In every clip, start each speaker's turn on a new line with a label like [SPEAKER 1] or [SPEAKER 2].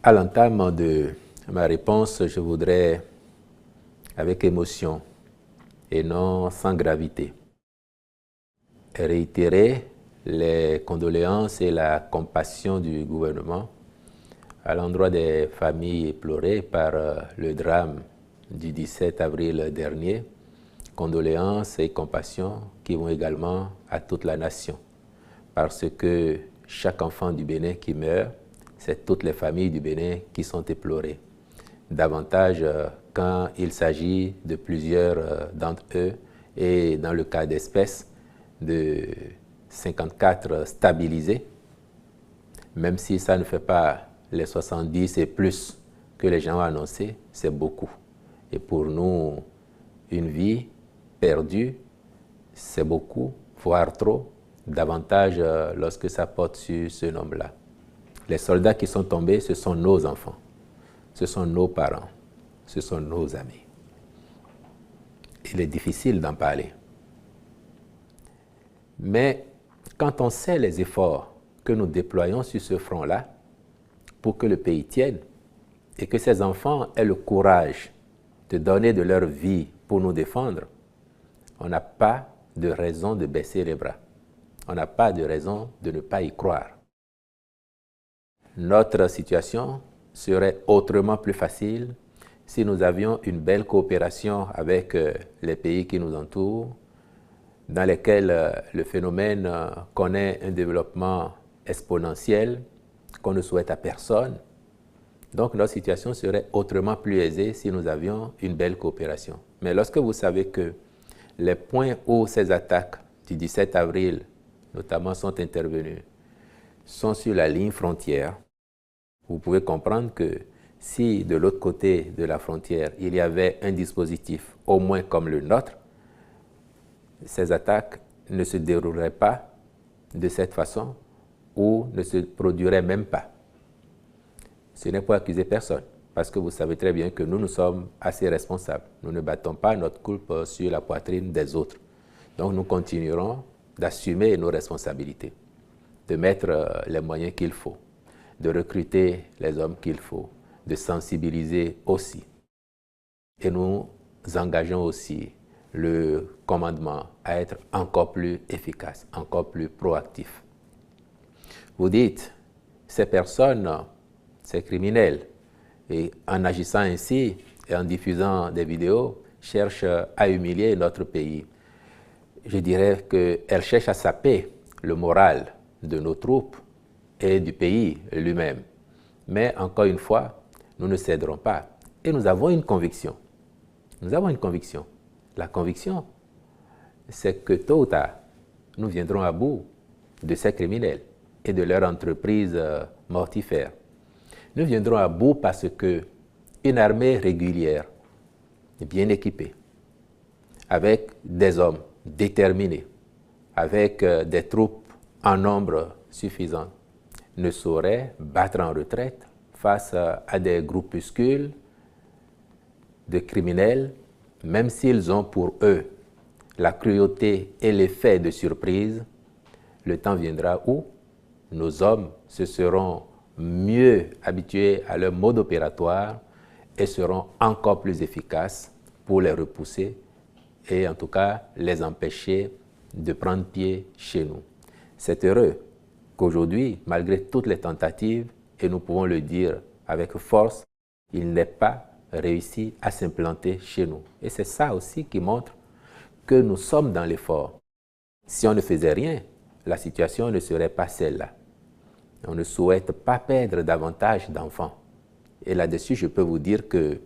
[SPEAKER 1] À l'entame de ma réponse, je voudrais, avec émotion et non sans gravité, réitérer les condoléances et la compassion du gouvernement à l'endroit des familles éplorées par le drame du 17 avril dernier. Condoléances et compassion qui vont également à toute la nation, parce que chaque enfant du Bénin qui meurt, c'est toutes les familles du Bénin qui sont éplorées. Davantage quand il s'agit de plusieurs d'entre eux, et dans le cas d'espèces, de 54 stabilisés, même si ça ne fait pas les 70 et plus que les gens ont annoncé, c'est beaucoup. Et pour nous, une vie perdue, c'est beaucoup, voire trop, davantage lorsque ça porte sur ce nombre-là. Les soldats qui sont tombés, ce sont nos enfants, ce sont nos parents, ce sont nos amis. Il est difficile d'en parler. Mais quand on sait les efforts que nous déployons sur ce front-là pour que le pays tienne et que ces enfants aient le courage de donner de leur vie pour nous défendre, on n'a pas de raison de baisser les bras. On n'a pas de raison de ne pas y croire. Notre situation serait autrement plus facile si nous avions une belle coopération avec les pays qui nous entourent, dans lesquels le phénomène connaît un développement exponentiel qu'on ne souhaite à personne. Donc notre situation serait autrement plus aisée si nous avions une belle coopération. Mais lorsque vous savez que les points où ces attaques du 17 avril, notamment, sont intervenues, sont sur la ligne frontière, vous pouvez comprendre que si de l'autre côté de la frontière, il y avait un dispositif au moins comme le nôtre, ces attaques ne se dérouleraient pas de cette façon ou ne se produiraient même pas. Ce n'est pour accuser personne, parce que vous savez très bien que nous sommes assez responsables. Nous ne battons pas notre culpe sur la poitrine des autres. Donc nous continuerons d'assumer nos responsabilités, de mettre les moyens qu'il faut, de recruter les hommes qu'il faut, de sensibiliser aussi. Et nous engageons aussi le commandement à être encore plus efficace, encore plus proactif. Vous dites, ces personnes, ces criminels, et en agissant ainsi et en diffusant des vidéos, cherchent à humilier notre pays. Je dirais qu'elles cherchent à saper le moral de nos troupes et du pays lui-même. Mais encore une fois, nous ne céderons pas. Et nous avons une conviction. Nous avons une conviction. La conviction, c'est que tôt ou tard, nous viendrons à bout de ces criminels et de leur entreprise mortifère. Nous viendrons à bout parce qu'une armée régulière, bien équipée, avec des hommes déterminés, avec des troupes en nombre suffisant, ne saurait battre en retraite face à des groupuscules de criminels, même s'ils ont pour eux la cruauté et l'effet de surprise. Le temps viendra où nos hommes se seront mieux habitués à leur mode opératoire et seront encore plus efficaces pour les repousser et en tout cas les empêcher de prendre pied chez nous. C'est heureux qu'aujourd'hui, malgré toutes les tentatives, et nous pouvons le dire avec force, il n'ait pas réussi à s'implanter chez nous. Et c'est ça aussi qui montre que nous sommes dans l'effort. Si on ne faisait rien, la situation ne serait pas celle-là. On ne souhaite pas perdre davantage d'enfants. Et là-dessus, je peux vous dire que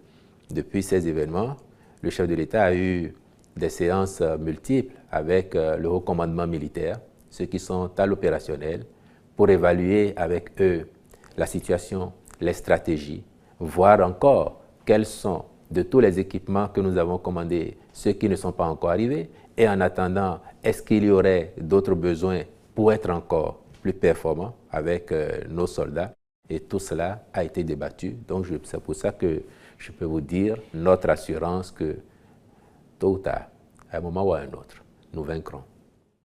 [SPEAKER 1] depuis ces événements, le chef de l'État a eu des séances multiples avec le haut commandement militaire, ceux qui sont à l'opérationnel, pour évaluer avec eux la situation, les stratégies, voir encore quels sont de tous les équipements que nous avons commandés, ceux qui ne sont pas encore arrivés, et en attendant, est-ce qu'il y aurait d'autres besoins pour être encore plus performants avec nos soldats. Et tout cela a été débattu. Donc c'est pour ça que je peux vous dire notre assurance que tôt ou tard, à un moment ou à un autre, nous vaincrons.